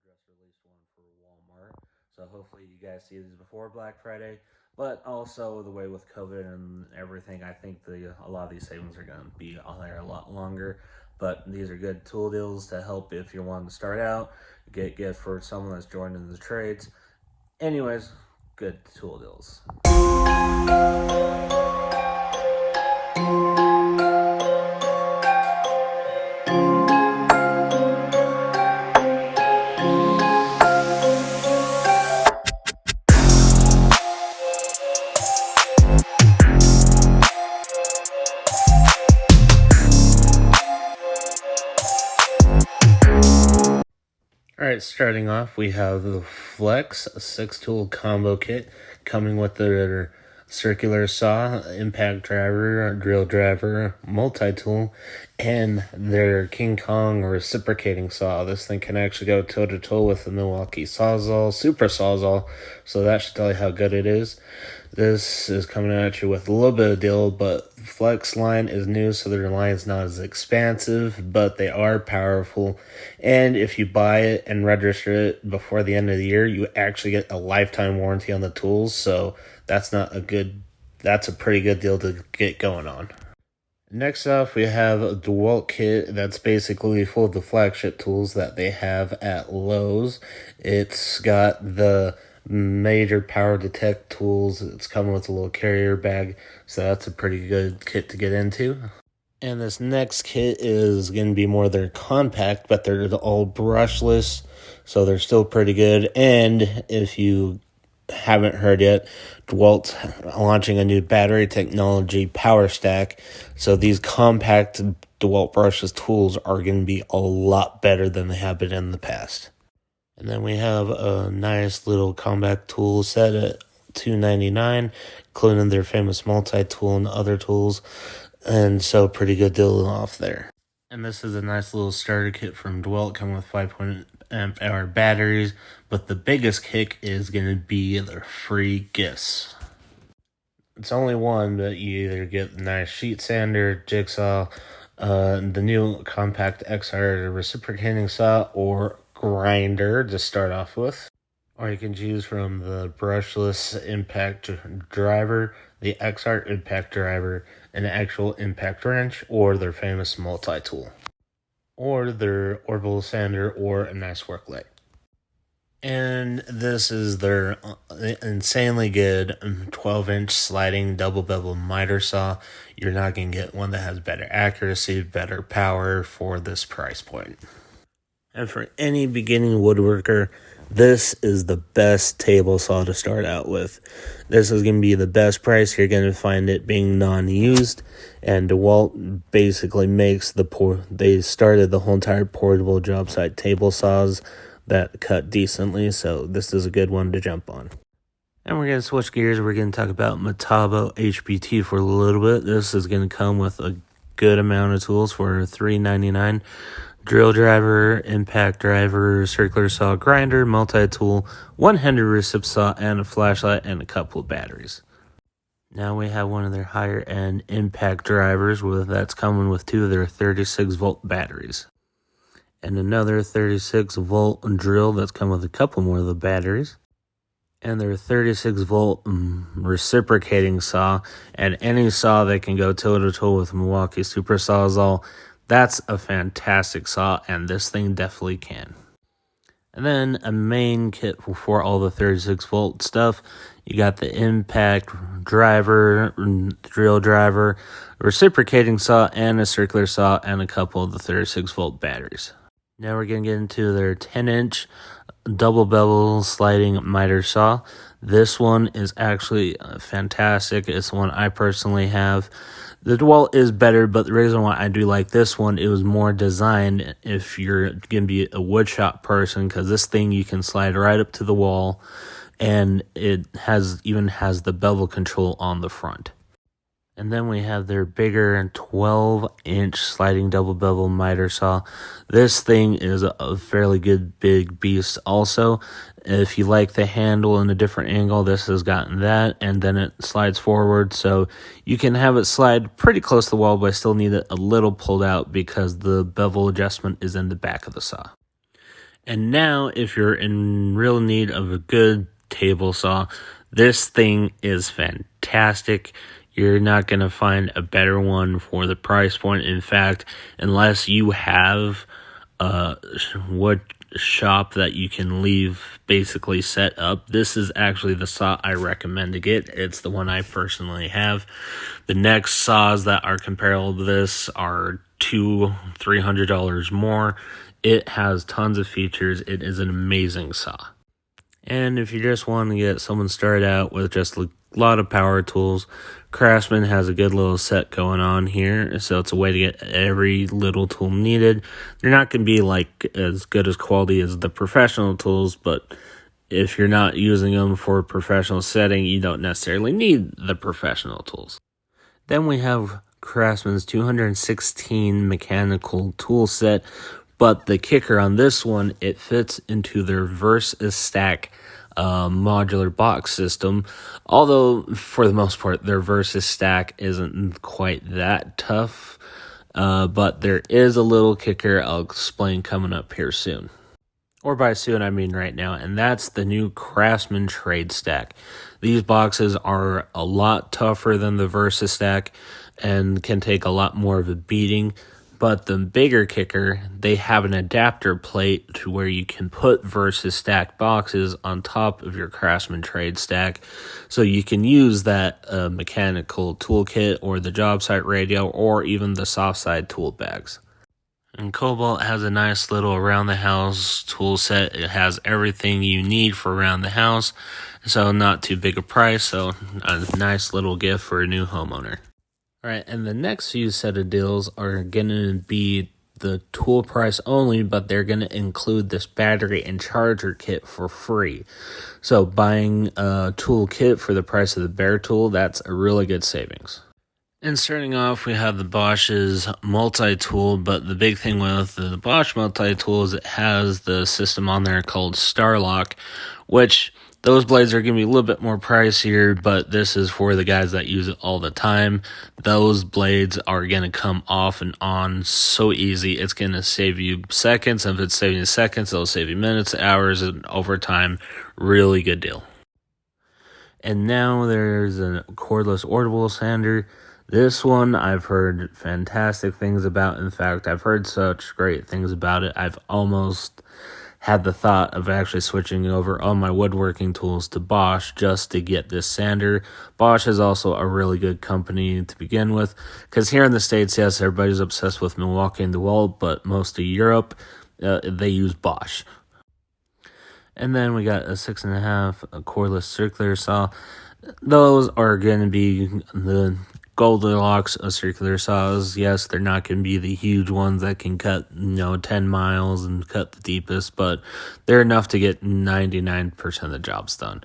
just released one for Walmart. So hopefully you guys see these before Black Friday. But also the way with COVID and everything, I think a lot of these savings are going to be on there a lot longer. But these are good tool deals to help if you're wanting to start out, get good for someone that's joining the trades. Anyways, good tool deals. Alright, starting off, we have the Flex 6-tool combo kit coming with their circular saw, impact driver, drill driver, multi-tool, and their King Kong reciprocating saw. This thing can actually go toe-to-toe with the Milwaukee Sawzall, Super Sawzall, so that should tell you how good it is. This is coming at you with a little bit of deal, but Flex line is new, so their line is not as expansive, but they are powerful. And if you buy it and register it before the end of the year, you actually get a lifetime warranty on the tools, so that's a pretty good deal to get going on. Next up, we have a Dewalt kit that's basically full of the flagship tools that they have at Lowe's. It's got the major power detect tools. It's coming with a little carrier bag, so that's a pretty good kit to get into. And this next kit is going to be more their compact, but they're all brushless, so they're still pretty good. And if you haven't heard yet, Dewalt's launching a new battery technology power stack, so these compact Dewalt brushless tools are going to be a lot better than they have been in the past. And then we have a nice little compact tool set at $2.99, including their famous multi-tool and other tools. And so pretty good deal off there. And this is a nice little starter kit from Dewalt, coming with 5 amp hour batteries. But the biggest kick is going to be their free gifts. It's only one, but you either get the nice sheet sander, jigsaw, the new compact XR reciprocating saw, or grinder to start off with, or you can choose from the brushless impact driver, the XR impact driver, an actual impact wrench, or their famous multi-tool, or their Orbital sander, or a nice work light. And this is their insanely good 12-inch sliding double bevel miter saw. You're not going to get one that has better accuracy, better power for this price point. And for any beginning woodworker, this is the best table saw to start out with. This is going to be the best price. You're going to find it being non-used. And DeWalt basically makes they started the whole entire portable job site table saws that cut decently. So this is a good one to jump on. And we're going to switch gears. We're going to talk about Metabo Hpt for a little bit. This is going to come with a good amount of tools for $3.99. Drill driver, impact driver, circular saw, grinder, multi-tool, one-handed recip saw, and a flashlight, and a couple of batteries. Now we have one of their higher-end impact drivers that's coming with 2 of their 36-volt batteries. And another 36-volt drill that's come with a couple more of the batteries. And their 36-volt reciprocating saw, and any saw that can go toe-to-toe with Milwaukee Super Sawzall. That's a fantastic saw, and this thing definitely can. And then a main kit for all the 36-volt stuff. You got the impact driver, drill driver, reciprocating saw, and a circular saw, and a couple of the 36-volt batteries. Now we're going to get into their 10-inch double bevel sliding miter saw. This one is actually fantastic. It's the one I personally have. The Dewalt is better, but the reason why I do like this one, it was more designed if you're going to be a woodshop person, because this thing you can slide right up to the wall, and it even has the bevel control on the front. And then we have their bigger 12-inch sliding double bevel miter saw. This thing is a fairly good big beast also. If you like the handle in a different angle, this has gotten that, and then it slides forward, so you can have it slide pretty close to the wall, but I still need it a little pulled out because the bevel adjustment is in the back of the saw. And now, if you're in real need of a good table saw, this thing is fantastic. You're not going to find a better one for the price point. In fact, unless you have a wood shop that you can leave basically set up, this is actually the saw I recommend to get. It's the one I personally have. The next saws that are comparable to this are $200-$300 more. It has tons of features. It is an amazing saw. And if you just want to get someone started out with just a lot of power tools, Craftsman has a good little set going on here. So it's a way to get every little tool needed. They're not going to be like as good as quality as the professional tools, but if you're not using them for a professional setting, you don't necessarily need the professional tools. Then we have Craftsman's 216 mechanical tool set. But the kicker on this one, it fits into their VersaStack modular box system. Although, for the most part, their VersaStack isn't quite that tough. But there is a little kicker I'll explain coming up here soon. Or by soon, I mean right now. And that's the new Craftsman Trade Stack. These boxes are a lot tougher than the VersaStack and can take a lot more of a beating. But the bigger kicker, they have an adapter plate to where you can put VersaStack boxes on top of your Craftsman Trade Stack. So you can use that mechanical toolkit or the job site radio or even the soft side tool bags. And Cobalt has a nice little around the house tool set. It has everything you need for around the house. So not too big a price. So a nice little gift for a new homeowner. Alright, and the next few set of deals are going to be the tool price only, but they're going to include this battery and charger kit for free. So buying a tool kit for the price of the bare tool, that's a really good savings. And starting off, we have the Bosch's multi-tool, but the big thing with the Bosch multi-tool is it has the system on there called Starlock, which those blades are going to be a little bit more pricier, but this is for the guys that use it all the time. Those blades are going to come off and on so easy. It's going to save you seconds. And if it's saving you seconds, it'll save you minutes, hours, and over time. Really good deal. And now there's a cordless Orbital sander. This one I've heard fantastic things about. In fact, I've heard such great things about it. I've almost had the thought of actually switching over all my woodworking tools to Bosch just to get this sander. Bosch is also a really good company to begin with, because here in the States, yes, everybody's obsessed with Milwaukee and Dewalt, but most of Europe, they use Bosch. And then we got a 6.5 cordless circular saw. Those are going to be the Goldilocks of circular saws. Yes, they're not going to be the huge ones that can cut, 10 miles and cut the deepest, but they're enough to get 99% of the jobs done.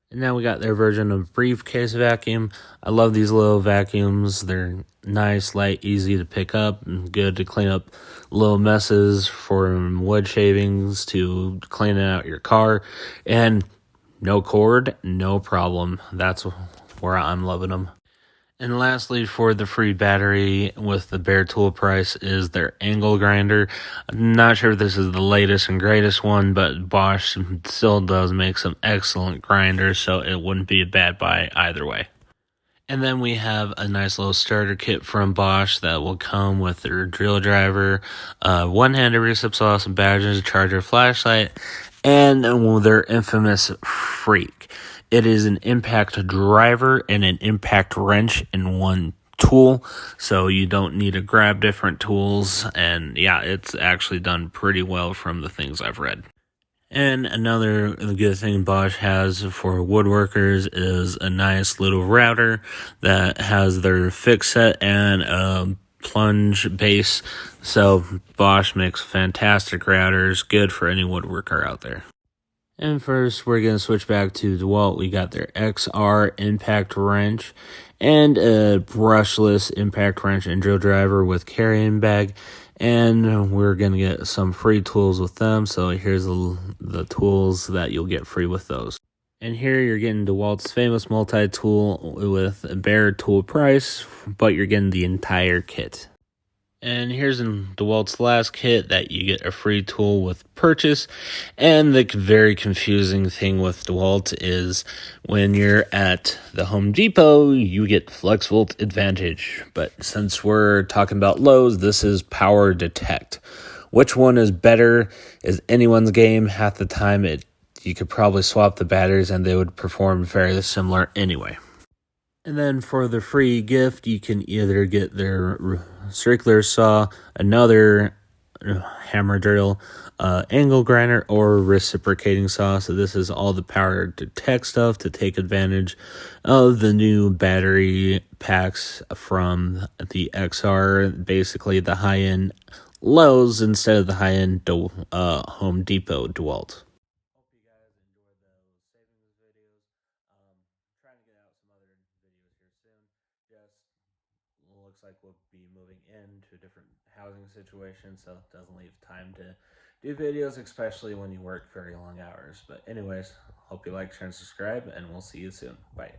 And now we got their version of Briefcase Vacuum. I love these little vacuums. They're nice, light, easy to pick up, and good to clean up little messes from wood shavings to cleaning out your car. And no cord, no problem. That's where I'm loving them. And lastly, for the free battery with the bare tool price is their angle grinder. I'm not sure if this is the latest and greatest one, but Bosch still does make some excellent grinders, so it wouldn't be a bad buy either way. And then we have a nice little starter kit from Bosch that will come with their drill driver, one-handed recip saw, some badges, charger, flashlight, and their infamous freak. It is an impact driver and an impact wrench in one tool, so you don't need to grab different tools, and yeah, it's actually done pretty well from the things I've read. And another good thing Bosch has for woodworkers is a nice little router that has their fix set and a plunge base, so Bosch makes fantastic routers, good for any woodworker out there. And first, we're going to switch back to Dewalt. We got their XR impact wrench and a brushless impact wrench and drill driver with carrying bag. And we're going to get some free tools with them. So here's the tools that you'll get free with those. And here you're getting Dewalt's famous multi-tool with a bare tool price, but you're getting the entire kit. And here's in Dewalt's last kit that you get a free tool with purchase. And the very confusing thing with Dewalt is when you're at the Home Depot, you get Flex Volt Advantage. But since we're talking about Lowe's, this is Power Detect. Which one is better is anyone's game. Half the time you could probably swap the batteries and they would perform very similar anyway. And then for the free gift, you can either get their circular saw, another hammer drill, angle grinder, or reciprocating saw. So this is all the Power Detect stuff to take advantage of the new battery packs from the XR, basically the high-end Lowe's instead of the high-end Home Depot Dewalt. Hope you guys enjoyed those savings videos. Trying to get out some other videos here soon. Just looks like we'll be moving into a different housing situation, so it doesn't leave time to do videos, especially when you work very long hours. But anyways, hope you like, share, and subscribe, and we'll see you soon. Bye.